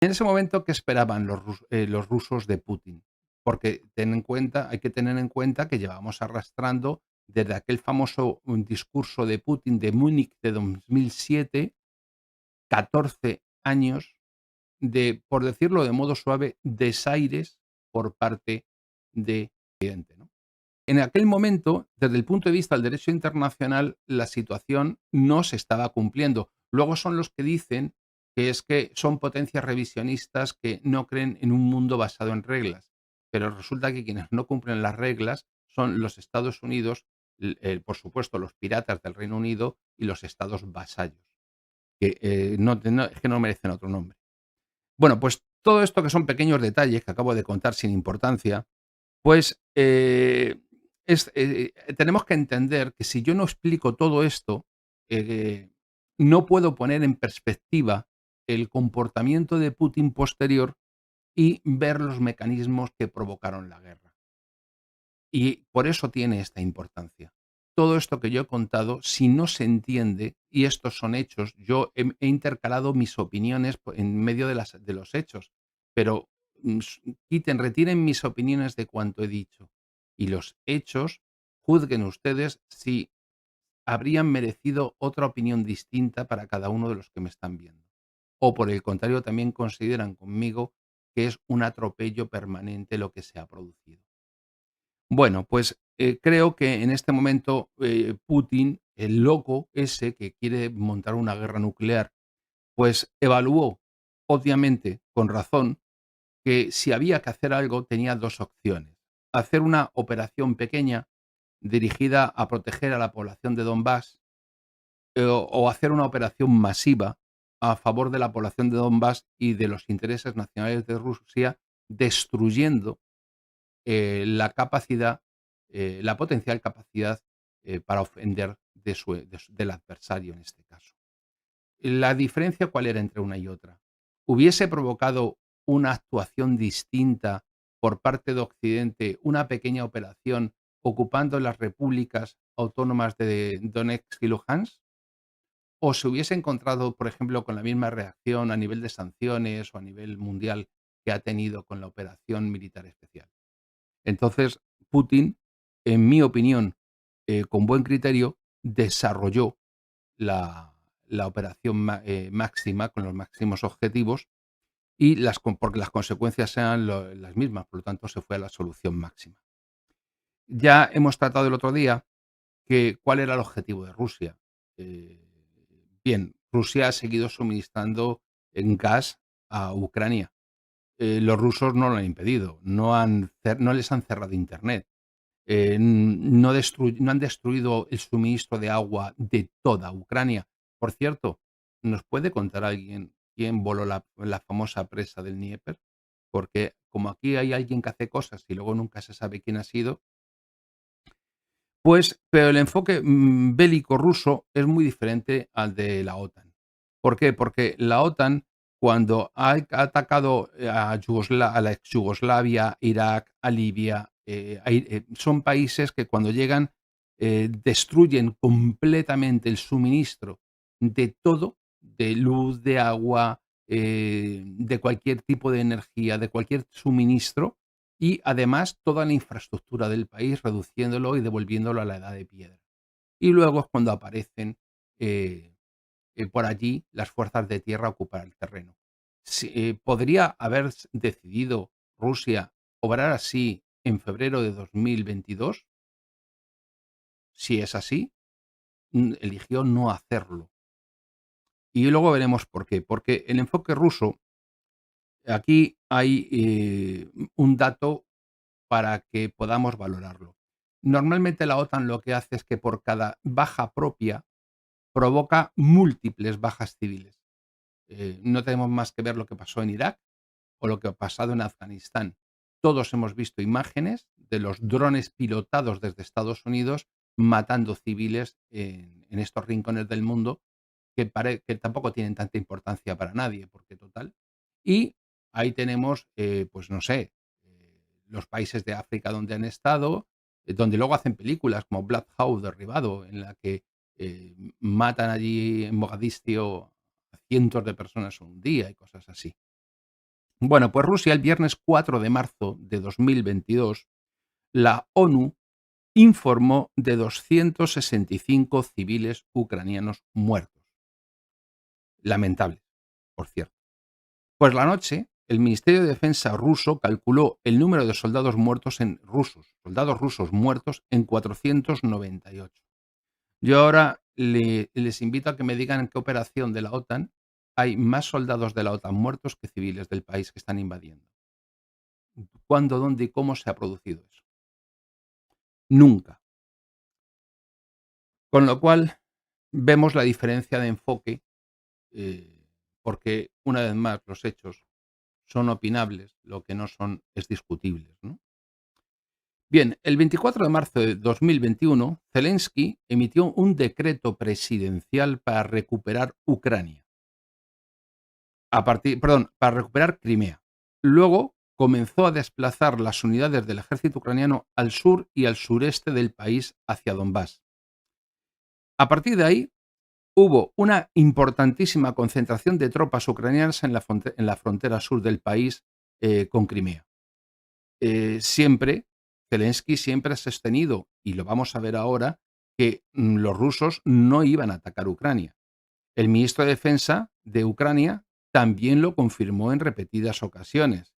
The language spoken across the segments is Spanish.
En ese momento, ¿qué esperaban los rusos de Putin? Porque hay que tener en cuenta que llevamos arrastrando desde aquel famoso discurso de Putin de Múnich de 2007, 14 años de, por decirlo de modo suave, desaires por parte de Occidente, ¿no? En aquel momento, desde el punto de vista del derecho internacional, la situación no se estaba cumpliendo. Luego son los que dicen que es que son potencias revisionistas que no creen en un mundo basado en reglas, pero resulta que quienes no cumplen las reglas son los Estados Unidos, por supuesto, los piratas del Reino Unido y los estados vasallos, que es que no merecen otro nombre. Bueno, pues todo esto que son pequeños detalles que acabo de contar sin importancia, pues, tenemos que entender que si yo no explico todo esto, eh, no puedo poner en perspectiva el comportamiento de Putin posterior y ver los mecanismos que provocaron la guerra. Y por eso tiene esta importancia. Todo esto que yo he contado, si no se entiende, y estos son hechos, yo he intercalado mis opiniones en medio de los hechos, pero retiren mis opiniones de cuanto he dicho. Y los hechos, juzguen ustedes si habrían merecido otra opinión distinta para cada uno de los que me están viendo. O por el contrario, también consideran conmigo que es un atropello permanente lo que se ha producido. Bueno, pues, creo que en este momento, Putin, el loco ese que quiere montar una guerra nuclear, pues evaluó, obviamente con razón, que si había que hacer algo tenía 2 opciones: hacer una operación pequeña dirigida a proteger a la población de Donbass, o hacer una operación masiva a favor de la población de Donbass y de los intereses nacionales de Rusia, destruyendo la capacidad, la potencial capacidad, para ofender del adversario en este caso. ¿La diferencia cuál era entre una y otra? ¿Hubiese provocado una actuación distinta por parte de Occidente, una pequeña operación ocupando las repúblicas autónomas de Donetsk y Luhansk? ¿O se hubiese encontrado, por ejemplo, con la misma reacción a nivel de sanciones o a nivel mundial que ha tenido con la operación militar especial? Entonces, Putin, en mi opinión, con buen criterio, desarrolló la operación máxima con los máximos objetivos y porque las consecuencias sean las mismas, por lo tanto, se fue a la solución máxima. Ya hemos tratado el otro día que cuál era el objetivo de Rusia. Eh, Bien, Rusia ha seguido suministrando en gas a Ucrania. Los rusos no lo han impedido, no les han cerrado Internet. No han destruido el suministro de agua de toda Ucrania. Por cierto, ¿nos puede contar alguien quién voló la famosa presa del Dnieper? Porque como aquí hay alguien que hace cosas y luego nunca se sabe quién ha sido, pues, pero el enfoque, bélico ruso es muy diferente al de la OTAN. ¿Por qué? Porque la OTAN, cuando ha atacado a la ex Yugoslavia, Irak, a Libia, son países que cuando llegan, destruyen completamente el suministro de todo, de luz, de agua, de cualquier tipo de energía, de cualquier suministro, y además toda la infraestructura del país, reduciéndolo y devolviéndolo a la edad de piedra. Y luego es cuando aparecen, eh, por allí las fuerzas de tierra a ocupar el terreno. ¿Podría haber decidido Rusia obrar así en febrero de 2022? Si es así, eligió no hacerlo. Y luego veremos por qué. Porque el enfoque ruso, aquí hay un dato para que podamos valorarlo. Normalmente la OTAN lo que hace es que por cada baja propia provoca múltiples bajas civiles. No tenemos más que ver lo que pasó en Irak o lo que ha pasado en Afganistán. Todos hemos visto imágenes de los drones pilotados desde Estados Unidos matando civiles en estos rincones del mundo que tampoco tienen tanta importancia para nadie, porque total. Y ahí tenemos, pues no sé, los países de África donde han estado, donde luego hacen películas como Black Hawk Derribado, en la que matan allí en Mogadiscio a cientos de personas un día y cosas así. Bueno, pues Rusia, el viernes 4 de marzo de 2022, la ONU informó de 265 civiles ucranianos muertos. Lamentables, por cierto. Pues la noche, el Ministerio de Defensa ruso calculó el número de soldados rusos muertos en 498. Yo ahora les invito a que me digan en qué operación de la OTAN hay más soldados de la OTAN muertos que civiles del país que están invadiendo. ¿Cuándo, dónde y cómo se ha producido eso? Nunca. Con lo cual, vemos la diferencia de enfoque, porque una vez más los hechos son opinables, lo que no son es discutibles, ¿no? Bien, el 24 de marzo de 2021, Zelensky emitió un decreto presidencial para recuperar Ucrania. Para recuperar Crimea. Luego comenzó a desplazar las unidades del ejército ucraniano al sur y al sureste del país hacia Donbass. A partir de ahí, hubo una importantísima concentración de tropas ucranianas en la frontera sur del país con Crimea. Zelensky siempre ha sostenido, y lo vamos a ver ahora, que los rusos no iban a atacar Ucrania. El ministro de Defensa de Ucrania también lo confirmó en repetidas ocasiones.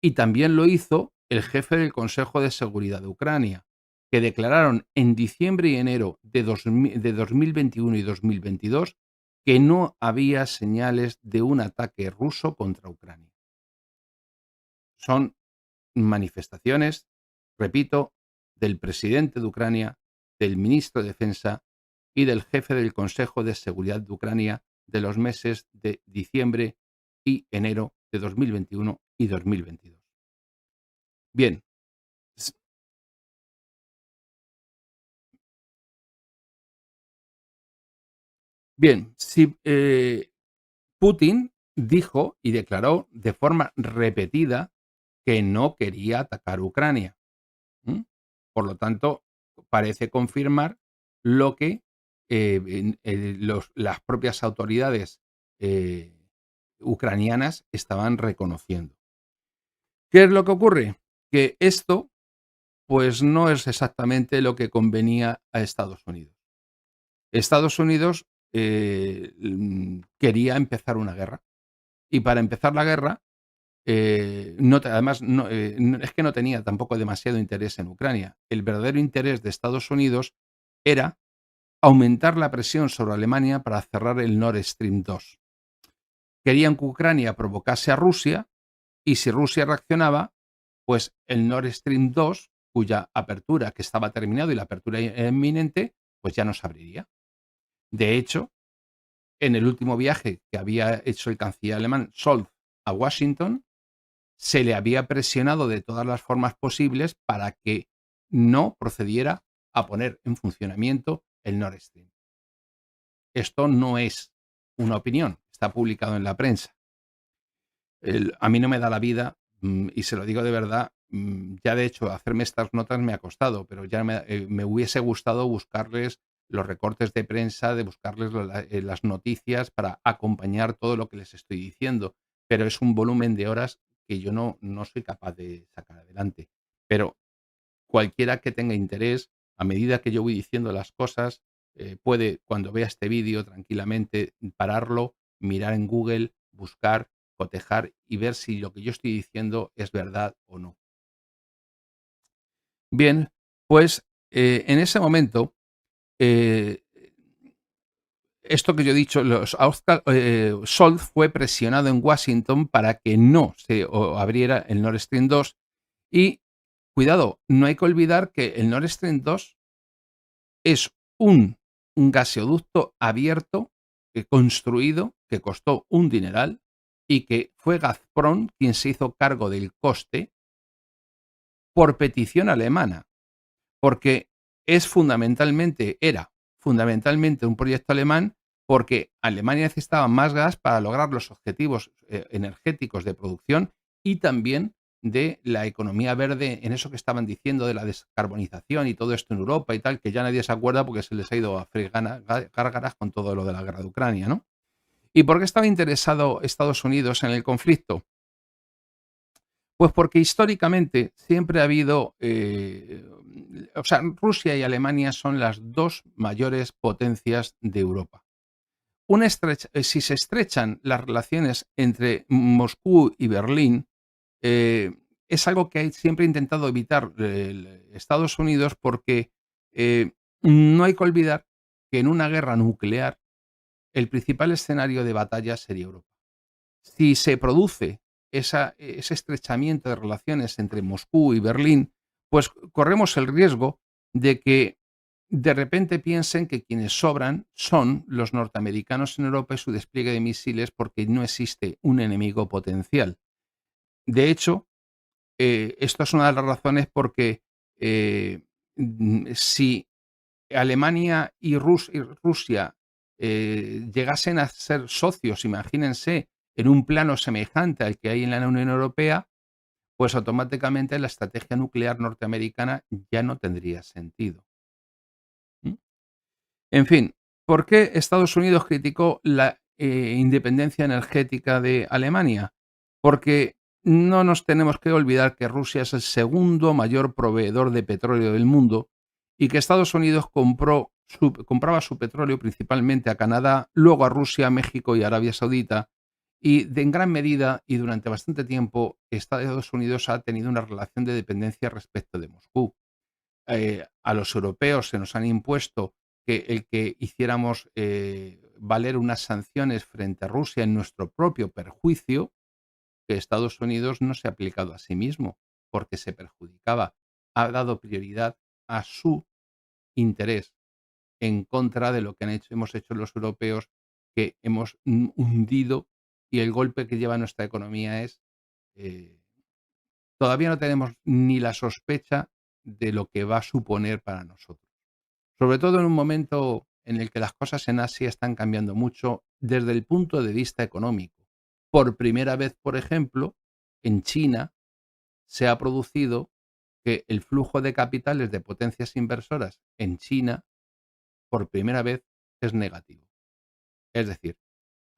Y también lo hizo el jefe del Consejo de Seguridad de Ucrania, que declararon en diciembre y enero de 2021 y 2022 que no había señales de un ataque ruso contra Ucrania. Son manifestaciones, repito, del presidente de Ucrania, del ministro de Defensa y del jefe del Consejo de Seguridad de Ucrania de los meses de diciembre y enero de 2021 y 2022. Bien, s- bien, si Putin dijo y declaró de forma repetida que no quería atacar Ucrania. ¿M? Por lo tanto, parece confirmar lo que las propias autoridades eh, ucranianas estaban reconociendo. ¿Qué es lo que ocurre? Que esto, pues, no es exactamente lo que convenía a Estados Unidos. Estados Unidos quería empezar una guerra y para empezar la guerra, además, es que no tenía tampoco demasiado interés en Ucrania. El verdadero interés de Estados Unidos era aumentar la presión sobre Alemania para cerrar el Nord Stream 2. Querían que Ucrania provocase a Rusia y si Rusia reaccionaba, pues el Nord Stream 2, cuya apertura que estaba terminado y la apertura inminente, pues ya no se abriría. De hecho, en el último viaje que había hecho el canciller alemán Scholz a Washington, se le había presionado de todas las formas posibles para que no procediera a poner en funcionamiento el Nord Stream. Esto no es una opinión, está publicado en la prensa. A mí no me da la vida, y se lo digo de verdad, ya de hecho hacerme estas notas me ha costado, pero ya me hubiese gustado buscarles los recortes de prensa, de buscarles las noticias para acompañar todo lo que les estoy diciendo, pero es un volumen de horas que yo no soy capaz de sacar adelante. Pero cualquiera que tenga interés, a medida que yo voy diciendo las cosas, puede, cuando vea este vídeo, tranquilamente pararlo, mirar en Google, buscar, cotejar y ver si lo que yo estoy diciendo es verdad o no. Bien, pues en ese momento, eh, esto que yo he dicho, Scholz fue presionado en Washington para que no se abriera el Nord Stream 2 y, cuidado, no hay que olvidar que el Nord Stream 2 es un gaseoducto abierto, construido, que costó un dineral y que fue Gazprom quien se hizo cargo del coste por petición alemana, porque era fundamentalmente un proyecto alemán, porque Alemania necesitaba más gas para lograr los objetivos energéticos de producción y también de la economía verde, en eso que estaban diciendo de la descarbonización y todo esto en Europa y tal, que ya nadie se acuerda porque se les ha ido a freír gárgaras con todo lo de la guerra de Ucrania, ¿no? ¿Y por qué estaba interesado Estados Unidos en el conflicto? Pues porque históricamente siempre ha habido, o sea, Rusia y Alemania son las 2 mayores potencias de Europa. Si se estrechan las relaciones entre Moscú y Berlín, eh, es algo que siempre ha intentado evitar Estados Unidos porque no hay que olvidar que en una guerra nuclear el principal escenario de batalla sería Europa. Si se produce ese estrechamiento de relaciones entre Moscú y Berlín, pues corremos el riesgo de que de repente piensen que quienes sobran son los norteamericanos en Europa y su despliegue de misiles porque no existe un enemigo potencial. De hecho, esto es una de las razones porque si Alemania y Rusia llegasen a ser socios, imagínense, en un plano semejante al que hay en la Unión Europea, pues automáticamente la estrategia nuclear norteamericana ya no tendría sentido. ¿Mm? En fin, ¿por qué Estados Unidos criticó la independencia energética de Alemania? Porque no nos tenemos que olvidar que Rusia es el segundo mayor proveedor de petróleo del mundo y que Estados Unidos compraba su petróleo principalmente a Canadá, luego a Rusia, México y Arabia Saudita. Y en gran medida y durante bastante tiempo Estados Unidos ha tenido una relación de dependencia respecto de Moscú. A los europeos se nos han impuesto que el que hiciéramos valer unas sanciones frente a Rusia en nuestro propio perjuicio, que Estados Unidos no se ha aplicado a sí mismo porque se perjudicaba. Ha dado prioridad a su interés en contra de lo que hemos hecho los europeos, que hemos hundido y el golpe que lleva nuestra economía es, eh, todavía no tenemos ni la sospecha de lo que va a suponer para nosotros. Sobre todo en un momento en el que las cosas en Asia están cambiando mucho desde el punto de vista económico. Por primera vez, por ejemplo, en China se ha producido que el flujo de capitales de potencias inversoras en China, por primera vez, es negativo. Es decir,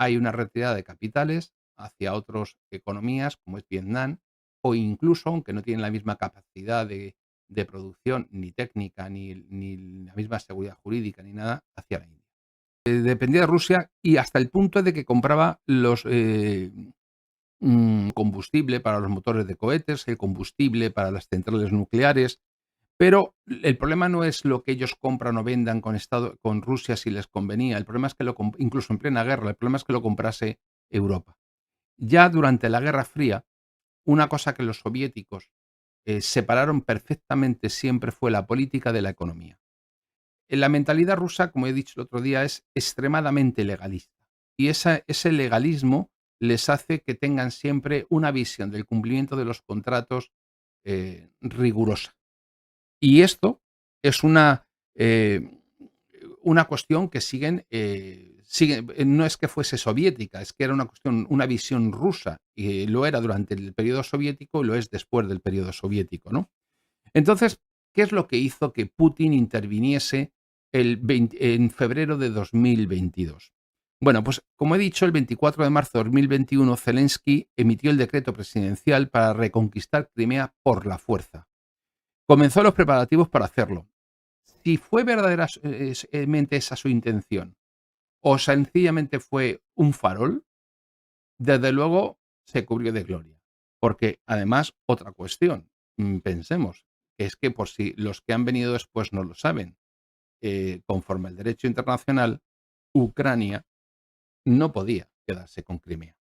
hay una retirada de capitales hacia otras economías, como es Vietnam, o incluso, aunque no tienen la misma capacidad de producción, ni técnica, ni la misma seguridad jurídica, ni nada, hacia la India. Dependía de Rusia y hasta el punto de que compraba los combustible para los motores de cohetes, el combustible para las centrales nucleares, pero el problema no es lo que ellos compran o vendan con Rusia si les convenía, el problema es que incluso en plena guerra, el problema es que lo comprase Europa. Ya durante la Guerra Fría, una cosa que los soviéticos separaron perfectamente siempre fue la política de la economía. La mentalidad rusa, como he dicho el otro día, es extremadamente legalista. Y ese legalismo les hace que tengan siempre una visión del cumplimiento de los contratos rigurosa. Y esto es una cuestión que no es que fuese soviética, es que era una cuestión, una visión rusa, y lo era durante el periodo soviético y lo es después del periodo soviético, ¿no? Entonces, ¿qué es lo que hizo que Putin interviniese en febrero de 2022? Bueno, pues como he dicho, el 24 de marzo de 2021, Zelensky emitió el decreto presidencial para reconquistar Crimea por la fuerza. Comenzó los preparativos para hacerlo. Si fue verdaderamente esa su intención o sencillamente fue un farol, desde luego se cubrió de gloria. Porque además, otra cuestión, pensemos, que es que por si los que han venido después no lo saben, conforme al derecho internacional, Ucrania no podía quedarse con Crimea.